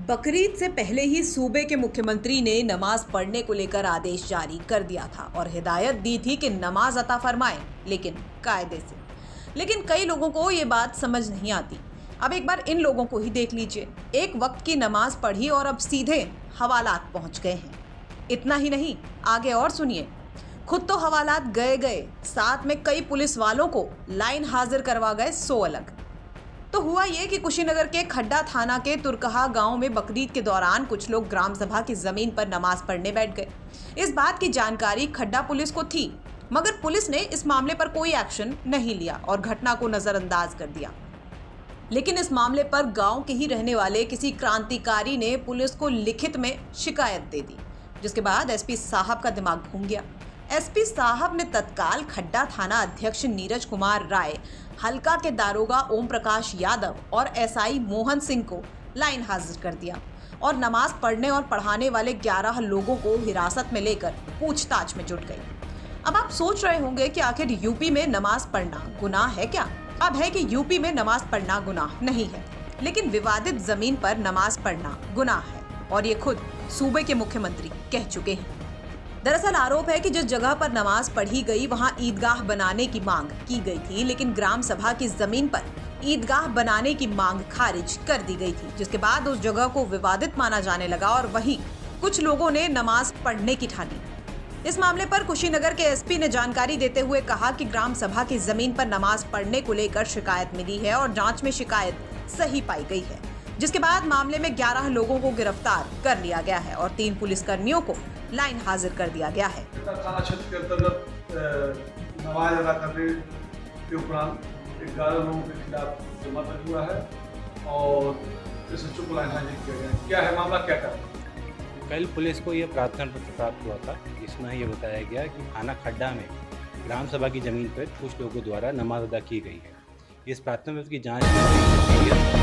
बकरीद से पहले ही सूबे के मुख्यमंत्री ने नमाज पढ़ने को लेकर आदेश जारी कर दिया था और हिदायत दी थी कि नमाज अता फरमाएं, लेकिन कायदे से। लेकिन कई लोगों को ये बात समझ नहीं आती। अब एक बार इन लोगों को ही देख लीजिए, एक वक्त की नमाज पढ़ी और अब सीधे हवालात पहुंच गए हैं। इतना ही नहीं, आगे और सुनिए। खुद तो हवालात गए, साथ में कई पुलिस वालों को लाइन हाजिर करवा गए 100 अलग। तो हुआ ये कि कुशीनगर के खड्डा थाना के तुरकहा गांव में बकरीद के दौरान कुछ लोग ग्राम सभा की जमीन पर नमाज पढ़ने बैठ गए। इस बात की जानकारी खड्डा पुलिस को थी, मगर पुलिस ने इस मामले पर कोई एक्शन नहीं लिया और घटना को नजरअंदाज कर दिया। लेकिन इस मामले पर गांव के ही रहने वाले किसी क्रांतिकारी ने पुलिस को लिखित में शिकायत दे दी, जिसके बाद एसपी साहब का दिमाग घूम गया। एसपी साहब ने तत्काल खड्डा थाना अध्यक्ष नीरज कुमार राय, हल्का के दारोगा ओम प्रकाश यादव और एसआई मोहन सिंह को लाइन हाजिर कर दिया और नमाज पढ़ने और पढ़ाने वाले 11 लोगों को हिरासत में लेकर पूछताछ में जुट गई। अब आप सोच रहे होंगे कि आखिर यूपी में नमाज पढ़ना गुनाह है क्या? अब है कि यूपी में नमाज पढ़ना गुनाह नहीं है, लेकिन विवादित जमीन पर नमाज पढ़ना गुनाह है और ये खुद सूबे के मुख्यमंत्री कह चुके हैं। दरअसल आरोप है कि जिस जगह पर नमाज पढ़ी गई वहां ईदगाह बनाने की मांग की गई थी, लेकिन ग्राम सभा की जमीन पर ईदगाह बनाने की मांग खारिज कर दी गई थी, जिसके बाद उस जगह को विवादित माना जाने लगा और वहीं कुछ लोगों ने नमाज पढ़ने की ठानी। इस मामले पर कुशीनगर के एसपी ने जानकारी देते हुए कहा कि ग्राम सभा की जमीन पर नमाज पढ़ने को लेकर शिकायत मिली है और जांच में शिकायत सही पाई गई है, जिसके बाद मामले में 11 लोगों को गिरफ्तार कर लिया गया है और 3 पुलिसकर्मियों को लाइन हाजिर कर दिया गया है। थाना क्षेत्र के अंतर्गत नमाज अदा करने के उपरांत 11 लोगों के खिलाफ मुकदमा दर्ज हुआ है और एसएचओ को लाइन हाजिर किया गया है। क्या है मामला, क्या कर? कल पुलिस को ये प्रार्थना पत्र प्राप्त हुआ था, इसमें ये बताया गया कि थाना खड्डा में ग्राम सभा की जमीन पर कुछ लोगों द्वारा नमाज अदा की गई है। इस प्रार्थना पत्र की जाँच